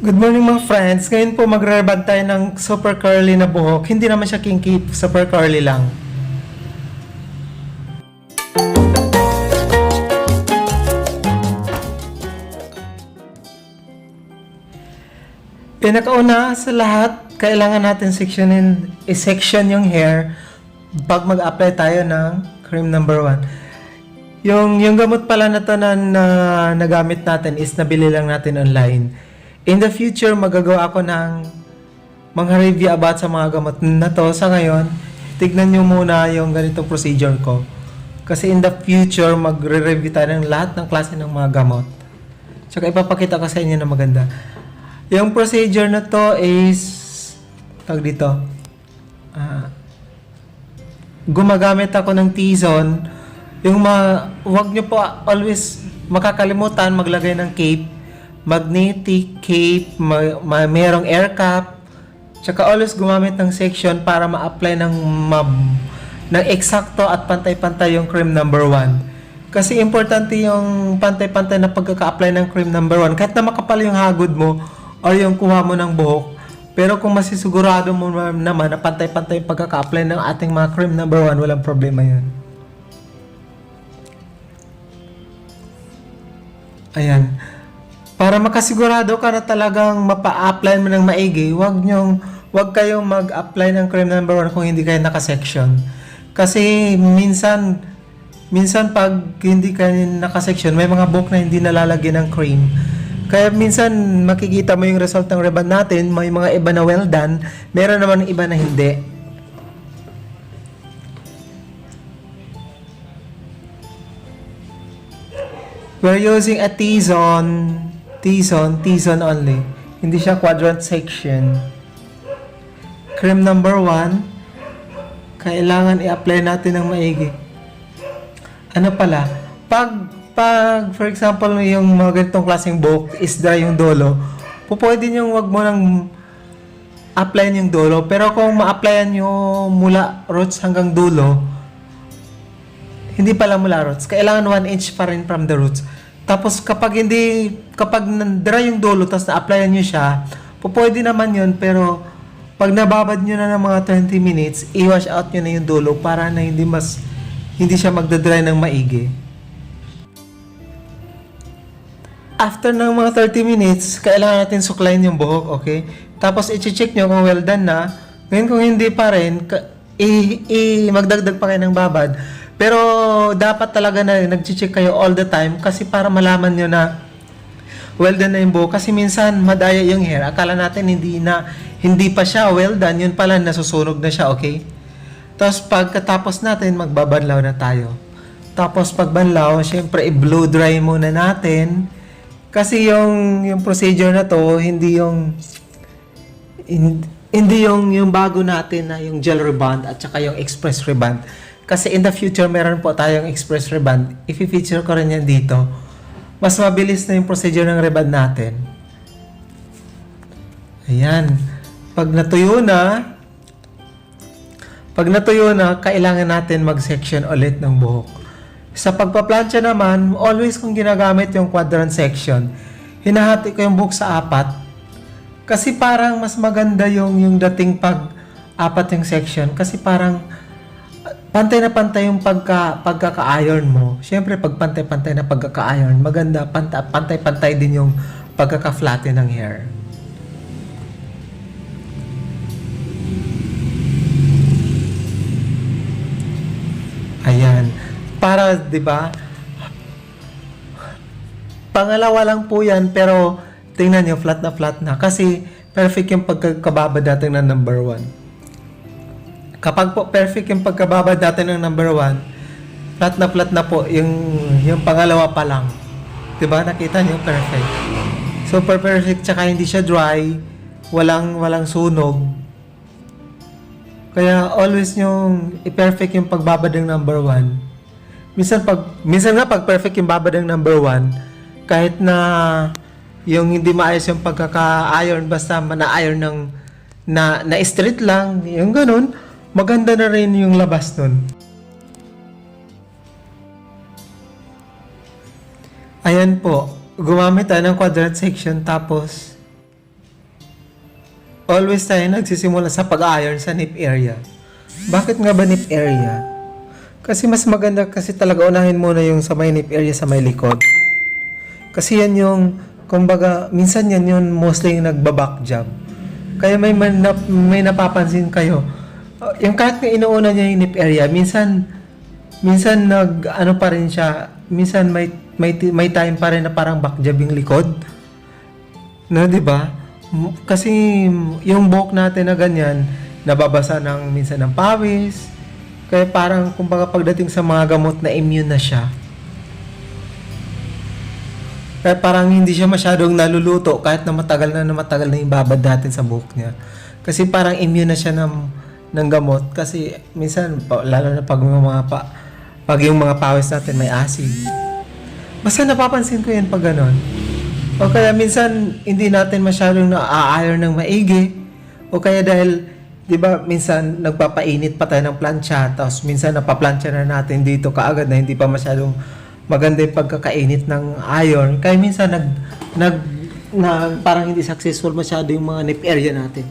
Good morning mga friends. Ngayon po magre-reband tayo ng super curly na buhok. Hindi naman siya kinky, super curly lang. Pinakauna sa lahat, kailangan natin section yung hair pag mag-apply tayo ng cream number 1. Yung gamot pala na to na nagamit natin is nabili lang natin online. In the future, magagawa ako ng mga review about sa mga gamot na to. Sa ngayon, tignan nyo muna yung ganitong procedure ko. Kasi in the future, magre-review tayo ng lahat ng klase ng mga gamot. Tsaka ipapakita ko sa inyo na maganda. Yung procedure na to is, tawag dito, gumagamit ako ng T-zone. Huwag nyo po always makakalimutan maglagay ng cape, magnetic cape, mayroong air cap, tsaka always gumamit ng section para ma-apply ng eksakto at pantay-pantay yung cream number 1. Kasi importante yung pantay-pantay na pagkaka-apply ng cream number 1. Kahit na makapal yung hagod mo or yung kuha mo ng buhok, pero kung masisigurado mo naman na pantay-pantay yung pagkaka-apply ng ating mga cream number 1, walang problema yun. Ayan. Para makasigurado ka na talagang mapa-apply mo ng maigi, wag kayong mag-apply ng cream number 1 kung hindi kayo naka-section. Kasi minsan pag hindi kayo naka-section, may mga buhok na hindi nalalagyan ng cream. Kaya minsan makikita mo yung result ng reband natin, may mga iba na well done, meron naman iba na hindi. We're using a T-zone only. Hindi siya quadrant section. Cream number 1, kailangan i-apply natin ng maigi. Ano pala? Pag for example, yung mga ganitong klaseng buhok is dry yung dolo, pwede nyo wag mo nang applyan yung dolo. Pero kung ma-applyan nyo mula roots hanggang dulo, hindi pala mula roots. Kailangan 1 inch pa rin from the roots. Tapos kapag dry yung dolo, tapos na-applyan nyo siya, pwede naman yun, pero pag nababad nyo na ng mga 20 minutes, i-wash out nyo na yung dolo para na hindi siya magdadry ng maigi. After ng mga 30 minutes, kailangan natin suklayin yung buhok, okay? Tapos i-check nyo kung well done na. Ngayon kung hindi pa rin, magdagdag pa kayo ng babad. Pero dapat talaga na nag-check kayo all the time kasi para malaman nyo na well done na yung buhok. Kasi minsan madaya yung hair. Akala natin hindi pa siya well done. Yun pala nasusunog na siya, okay? Tapos pagkatapos natin, magbabanlaw na tayo. Tapos pagbanlaw, syempre i-blow dry muna natin. Kasi yung procedure na to, hindi yung bago natin na yung gel reband at saka yung express reband. Kasi in the future, meron po tayong express reband. I-feature ko rin yan dito. Mas mabilis na yung procedure ng reband natin. Ayan. Pag natuyo na, kailangan natin mag-section ulit ng buhok. Sa pagpaplansya naman, always kung ginagamit yung quadrant section, hinahati ko yung buhok sa 4. Kasi parang mas maganda yung dating pag-4 yung section. Kasi parang pantay na pantay yung pagkaka-iron mo. Siyempre, pag pantay-pantay na pagkaka-iron, maganda, pantay-pantay din yung pagkaka-flatten ng hair. Ayan. Para, 'di ba? Pangalawa lang po 'yan, pero tingnan niyo flat na kasi perfect yung pagkababad natin ng number 1. Kapag po perfect yung pagkababad natin ng number 1, flat na po yung pangalawa pa lang. 'Di ba? Nakita niyo perfect. Super perfect, tsaka hindi siya dry, walang sunog. Kaya always yung i-perfect yung pagbabad ng number 1. Minsan nga pag perfect yung babad ng number 1, kahit na yung hindi maayos yung pagkaka-iron, basta na-iron na straight lang, yung ganun, maganda na rin yung labas nun. Ayan po, gumamit tayo ng quadrant section tapos always tayo nagsisimula sa pag-iron sa nip area. Bakit nga ba nip area? Kasi mas maganda kasi talaga unahin muna yung sa may nip area sa may likod. Kasi yan yung, kumbaga, minsan yan yung mostly yung nagbaback jab. Kaya may napapansin kayo. Yung kahit na inuuna niya yung nip area, minsan ano pa rin siya, minsan may time pa rin na parang back jab yung likod. No, di ba? Kasi yung buhok natin na ganyan, nababasa minsan ng pawis. Kaya parang kumbaga pagdating sa mga gamot na immune na siya. Kaya parang hindi siya masyadong naluluto kahit na matagal na yung babad natin sa buhok niya. Kasi parang immune na siya ng gamot. Kasi minsan, lalo na pag yung mga pawis natin may acid. Basta napapansin ko yan pag ganon. O kaya minsan, hindi natin masyadong na-iron ng maigi. O kaya dahil, di ba, minsan nagpapainit pa tayo ng plancha. Tapos minsan napaplansya na natin dito kaagad na hindi pa masyadong maganda yung pagkakainit ng iron. Kaya minsan parang hindi successful masyado yung mga nip area natin.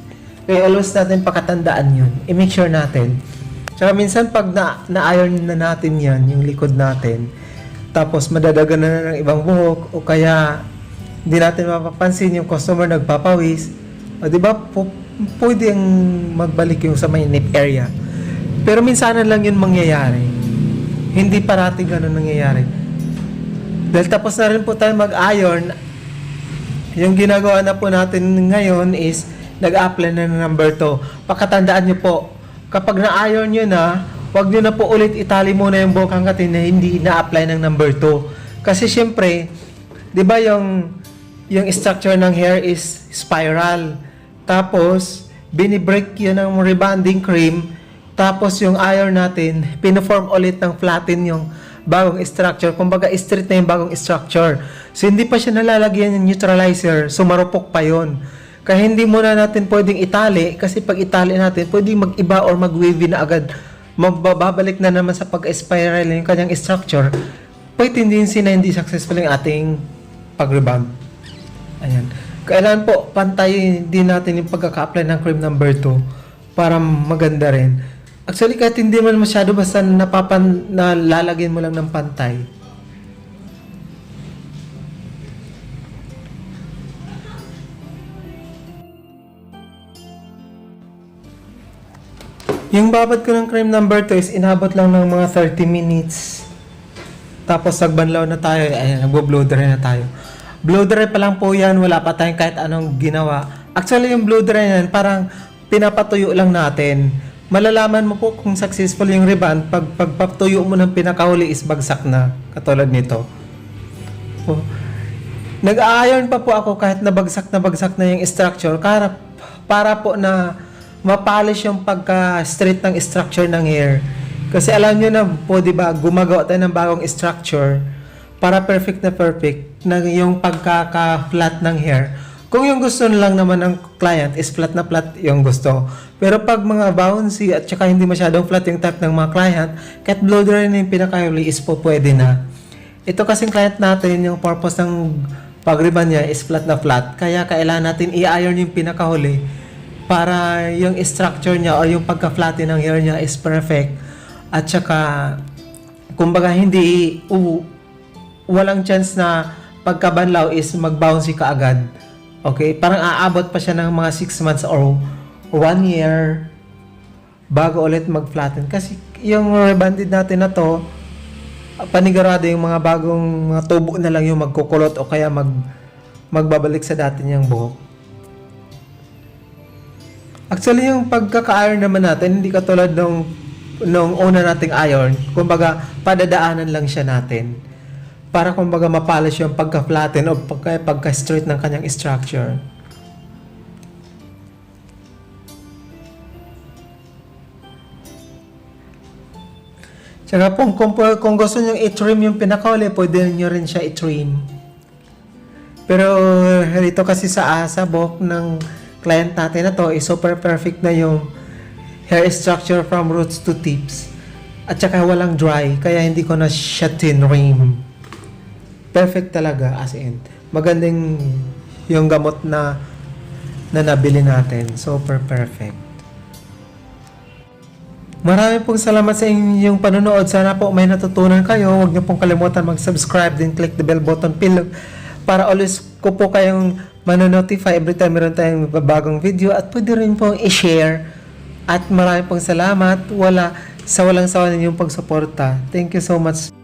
Kaya always natin pakatandaan yun. I-make sure natin. Tsaka minsan pag na-iron na natin yan, yung likod natin, tapos madadagan na ng ibang buhok, o kaya hindi natin mapapansin yung customer nagpapawis, o diba, pwedeng magbalik yung sa may nip area. Pero minsan lang yun mangyayari. Hindi parating ganun nangyayari. Dahil tapos na rin po tayo mag-iron, yung ginagawa na po natin ngayon is nag-apply na ng number 2. Pakatandaan nyo po, kapag na-iron nyo na, huwag nyo na po ulit itali muna yung buhok hanggat na hindi na-apply ng number 2. Kasi syempre, di ba yung structure ng hair is spiral. Tapos, binibreak yun ng rebonding cream. Tapos yung iron natin, pinoform ulit ng flatten yung bagong structure. Kumbaga, straight na yung bagong structure. So, hindi pa siya nalalagyan ng neutralizer. So, marupok pa yun. Kaya hindi muna natin pwedeng itali. Kasi pag itali natin, pwedeng mag-iba or mag-wavy na agad. Mababalik na naman sa pag-spiral yung kanyang structure. Pwede hindi successful yung ating pag-rebound. Ayan. Kailangan po, pantay din natin yung pagkaka-apply ng cream number 2 para maganda rin. Actually, kahit hindi man masyado, basta nalalagyan mo lang ng pantay. Yung babad ko ng cream number 2 is inabot lang ng mga 30 minutes. Tapos nagbanlaw na tayo, ayan, nagbo-blow dry na tayo. Blow dry pa lang po yan, wala pa tayong kahit anong ginawa. Actually, yung blow dry yan, parang pinapatuyo lang natin. Malalaman mo po kung successful yung rebond pag pagpatuyo mo ng pinakahuli is bagsak na, katulad nito. Oh. Nag-iron pa po ako kahit nabagsak na yung structure para po na mapolish yung pagka-straight ng structure ng hair. Kasi alam nyo na po, di ba, gumagawa tayo ng bagong structure para perfect na yung pagkaka-flat ng hair. Kung yung gusto lang naman ng client is flat na flat yung gusto. Pero pag mga bouncy at saka hindi masyadong flat yung type ng mga client, kahit blow dry na yung pinakahuli is po pwede na. Ito kasing client natin, yung purpose ng pag-rebond niya is flat na flat. Kaya kailangan natin i-iron yung pinakahuli para yung structure niya o yung pagka-flatten ng hair niya is perfect. At saka, kumbaga walang chance na pagkabanlaw is mag-bouncy ka agad. Okay? Parang aabot pa siya ng mga 6 months or 1 year bago ulit mag-flatten. Kasi yung rebonded natin na to, panigurado yung mga bagong mga tubo na lang yung magkukulot o kaya magbabalik sa dati niyang buhok. Actually, yung pagkaka-iron naman natin, hindi katulad nung una nating iron. Kumbaga, padadaanan lang siya natin. Para kumbaga mapolish yung pagka-flatten o pagka-straight ng kanyang structure. Tsaka kung gusto nyo i-trim yung pinakauli, pwede nyo rin siya i-trim. Pero dito kasi sa buhok ng client natin na to, is super perfect na yung hair structure from roots to tips. At saka walang dry, kaya hindi ko na siya tinrim. Perfect talaga, as in. Magandang yung gamot na na nabili natin. Super perfect. Marami pong salamat sa inyong panonood. Sana po may natutunan kayo. Huwag niyo pong kalimutan mag-subscribe din click the bell button below para always ko po kayong manonotify every time meron tayong bagong video at pwede rin pong i-share. At marami pong salamat sa walang sawa ninyong pagsuporta. Thank you so much.